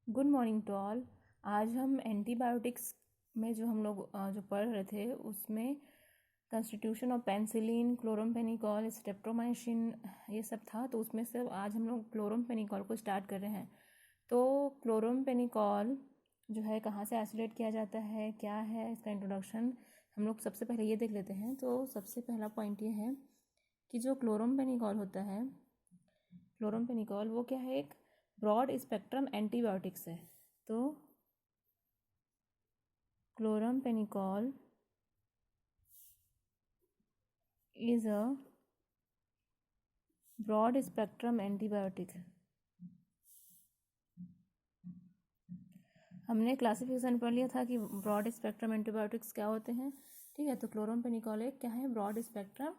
Good morning to all. आज हम antibiotics में जो हम लोग जो पढ़ रहे थे उसमें constitution of penicillin, chloramphenicol, streptomycin ये सब था। तो उसमें से आज हम लोग क्लोरमफेनिकॉल को स्टार्ट कर रहे हैं। तो क्लोरमफेनिकॉल जो है कहाँ से आइसोलेट किया जाता है, क्या है इसका इंट्रोडक्शन, हम लोग सबसे पहले ये देख लेते हैं। तो सबसे पहला पॉइंट ये है कि जो क्लोरमफेनिकॉल होता है, क्लोरमफेनिकॉल वो क्या है, एक ब्रॉड स्पेक्ट्रम एंटीबायोटिक्स है। तो chloramphenicol is a broad spectrum antibiotic. हमने क्लासिफिकेशन पढ़ लिया था कि ब्रॉड स्पेक्ट्रम एंटीबायोटिक्स क्या होते हैं। ठीक है, तो क्लोरमफेनिकॉल एक क्या है, ब्रॉड स्पेक्ट्रम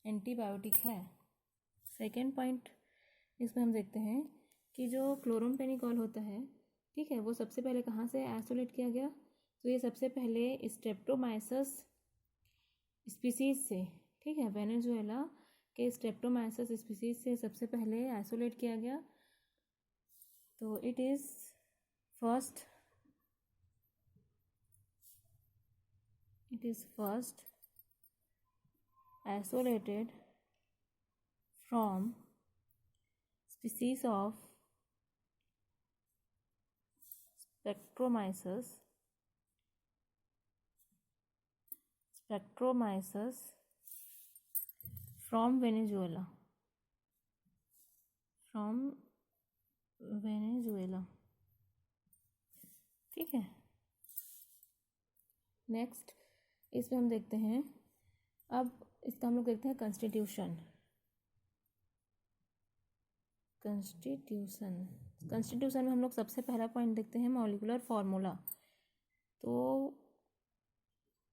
एंटीबायोटिक है। सेकेंड पॉइंट इसमें हम देखते हैं कि जो क्लोरमफेनिकॉल होता है, ठीक है, वो सबसे पहले कहाँ से आइसोलेट किया गया। तो ये सबसे पहले स्ट्रेप्टोमाइसस स्पीसीज से, ठीक है, वेनेजुएला के स्ट्रेप्टोमाइसस स्पीसीज से सबसे पहले आइसोलेट किया गया। तो it is first isolated from species of Streptomyces from Venezuela. ठीक है। नेक्स्ट इसमें हम देखते हैं, अब इसका हम लोग देखते हैं कॉन्स्टिट्यूशन में हम लोग सबसे पहला पॉइंट देखते हैं मॉलिक्यूलर फार्मूला। तो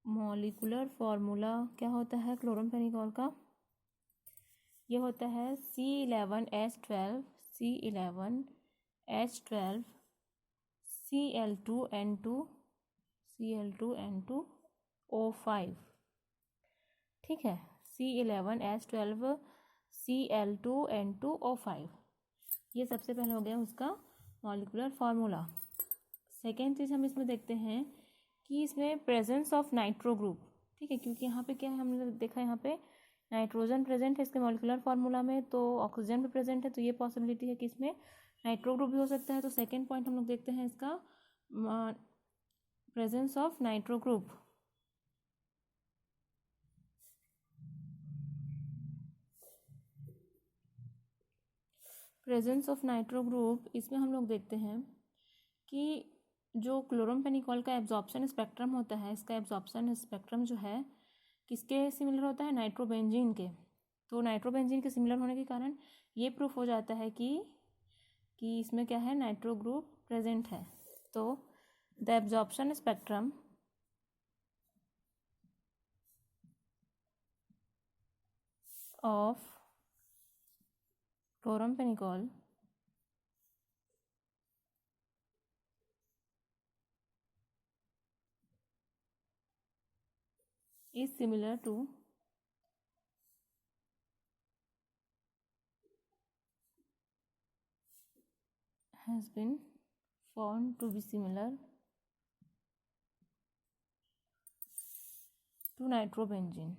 मॉलिक्यूलर फार्मूला क्या होता है क्लोरमफेनिकॉल का, ये होता है C11H12 Cl2N2O5। ठीक है, C11H12 Cl2N2O5, ये सबसे पहले हो गया उसका मॉलिक्यूलर फार्मूला। सेकेंड चीज़ हम इसमें देखते हैं कि इसमें प्रेजेंस ऑफ नाइट्रो ग्रुप। ठीक है, क्योंकि यहाँ पे क्या है, हमने देखा यहाँ पे नाइट्रोजन प्रेजेंट है इसके मॉलिक्यूलर फार्मूला में, तो ऑक्सीजन भी प्रेजेंट है, तो ये पॉसिबिलिटी है कि इसमें नाइट्रो ग्रुप भी हो सकता है। तो सेकेंड पॉइंट हम लोग देखते हैं इसका presence of nitro group. Presence of nitro group इसमें हम लोग देखते हैं कि जो क्लोरमफेनिकॉल का एब्जॉर्प्शन स्पेक्ट्रम होता है, इसका एब्जॉर्प्शन स्पेक्ट्रम जो है किसके सिमिलर होता है, नाइट्रोबेंजीन के। तो नाइट्रोबेंजीन के सिमिलर होने के कारण ये प्रूफ हो जाता है कि इसमें क्या है, नाइट्रो ग्रुप प्रेजेंट है। तो the absorption spectrum of chloramphenicol is similar to has been found to be similar to nitrobenzene.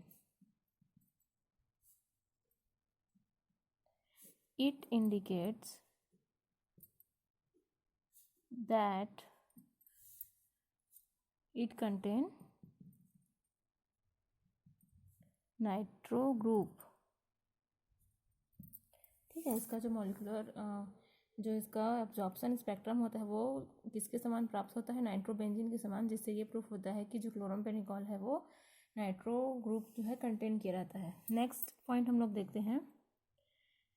It indicates that it contains nitro group. ठीक है, इसका जो मॉलिक्यूलर जो इसका एब्जॉर्प्शन स्पेक्ट्रम होता है वो किसके समान प्राप्त होता है, नाइट्रोबेंजीन के समान, जिससे ये प्रूफ होता है कि जो क्लोरमफेनिकॉल है वो नाइट्रो ग्रुप जो है कंटेन किया रहता है। नेक्स्ट पॉइंट हम लोग देखते हैं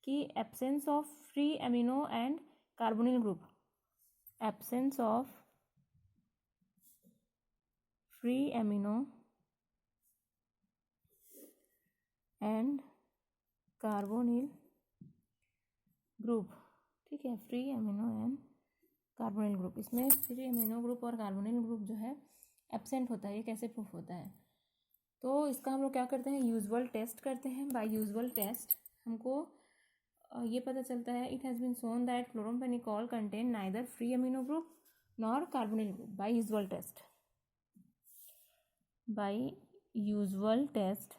कि absence of free amino and carbonyl group. Absence of free amino and carbonyl group. ठीक है, free amino and carbonyl group, इसमें फ्री एमिनो ग्रुप और कार्बोनिल ग्रुप जो है एब्सेंट होता है। ये कैसे प्रूफ होता है, तो इसका हम लोग क्या करते हैं, यूजुअल टेस्ट करते हैं। बाय यूजुअल टेस्ट हमको ये पता चलता है, it has been shown that chloramphenicol contain neither free amino group nor carbonyl group by usual test. By usual test,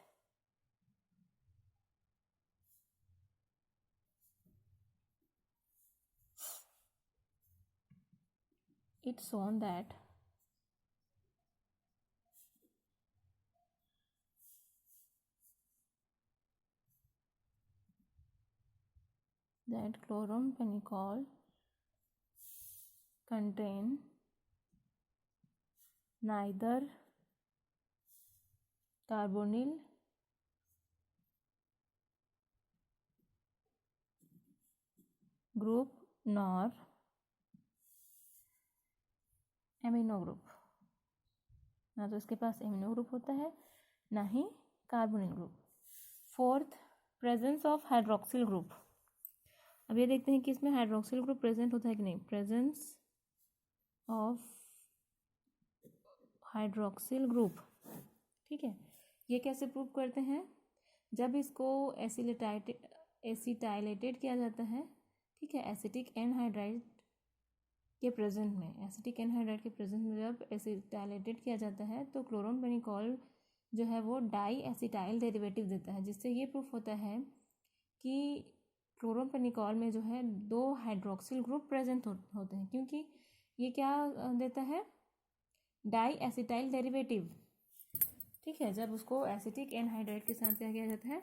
it's shown that chloramphenicol contain neither carbonyl group nor amino group. ना तो इसके पास amino group होता है, ना ही carbonyl group. Fourth, presence of hydroxyl group. अब ये देखते हैं कि इसमें हाइड्रोक्सिल ग्रुप प्रेजेंट होता है कि नहीं. Presence of hydroxyl group. ठीक है, ये कैसे प्रूव करते हैं? जब इसको एसिटाइलेटेड किया जाता है, ठीक है, एसिटिक एनहाइड्राइड के प्रेजेंट में, एसिटिक एनहाइड्राइड के प्रेजेंट में जब एसिटाइलेटेड किया जाता है तो क्लोरमफेनिकॉल जो है वो डाई एसिटाइल डेरिवेटिव देता है, जिससे ये प्रूफ होता है कि क्लोरमफेनिकॉल में जो है 2 हाइड्रोक्सिल ग्रुप प्रेजेंट होते हैं, क्योंकि ये क्या देता है? Di acetyl derivative. ठीक है, जब उसको एसिटिक एनहाइड्राइड के साथ क्या किया जाता है?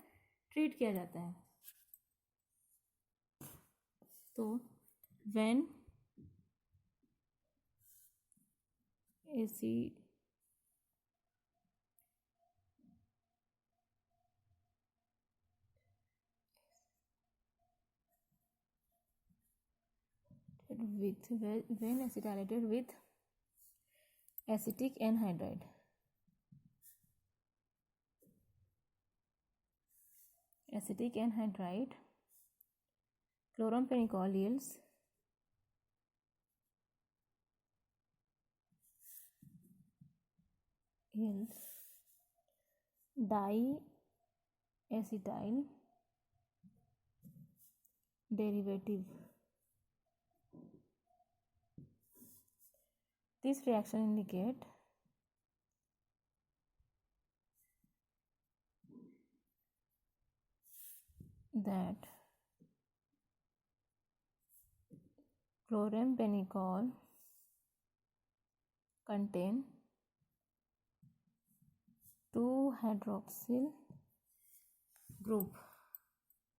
ट्रीट किया जाता है. तो when when acetylated with acetic anhydride, chloramphenicol yields diacetyl derivative. This reaction indicate that chloramphenicol contain 2 hydroxyl group.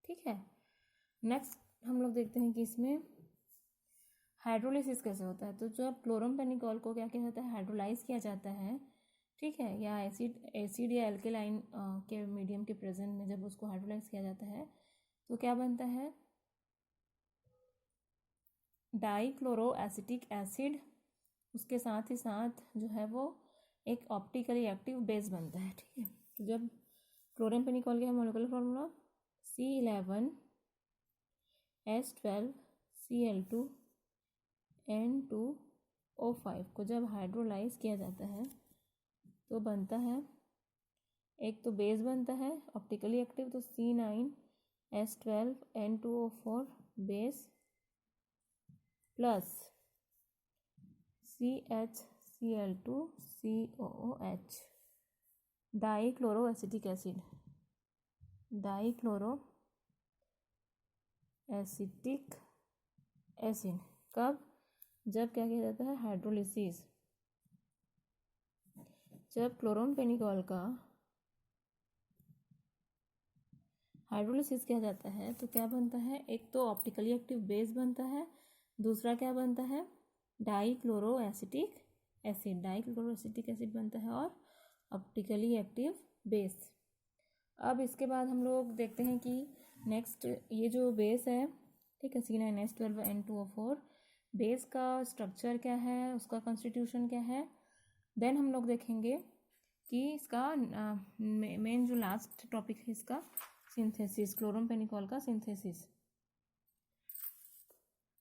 ठीक है, नेक्स्ट हम लोग देखते हैं कि इसमें हाइड्रोलिसिस कैसे होता है. तो जब क्लोरमफेनिकॉल को क्या किया जाता है? हाइड्रोलाइज किया जाता है. ठीक है, या एसिड या एल्केलाइन के मीडियम के प्रेजेंट में जब उसको हाइड्रोलाइज किया जाता है तो क्या बनता है? Dichloro acetic acid. उसके साथ ही साथ जो है वो एक ऑप्टिकली एक्टिव बेस बनता है. ठीक है, तो जब क्लोरमफेनिकॉल का मोलिकुलर फॉर्मूला C11H12Cl2N2O5 को जब हाइड्रोलाइज किया जाता है तो बनता है, एक तो बेस बनता है ऑप्टिकली एक्टिव, तो C9H12N2O4 base plus CHCl2COOH dichloro acetic acid. Dichloro acetic acid कब? जब क्या किया जाता है? हाइड्रोलिसिस. जब क्लोरमफेनिकॉल का हाइड्रोलिसिस किया जाता है तो क्या बनता है? एक तो ऑप्टिकली एक्टिव बेस बनता है, दूसरा क्या बनता है? Dichloro acetic acid. Dichloro acetic acid बनता है और ऑप्टिकली एक्टिव बेस. अब इसके बाद हम लोग देखते हैं कि नेक्स्ट ये जो बेस है, ठीक है, C9H12N2O4 बेस का स्ट्रक्चर क्या है, उसका कॉन्स्टिट्यूशन क्या है. देन हम लोग देखेंगे कि इसका मेन जो लास्ट टॉपिक है इसका सिंथेसिस, क्लोरमफेनिकॉल का सिंथेसिस.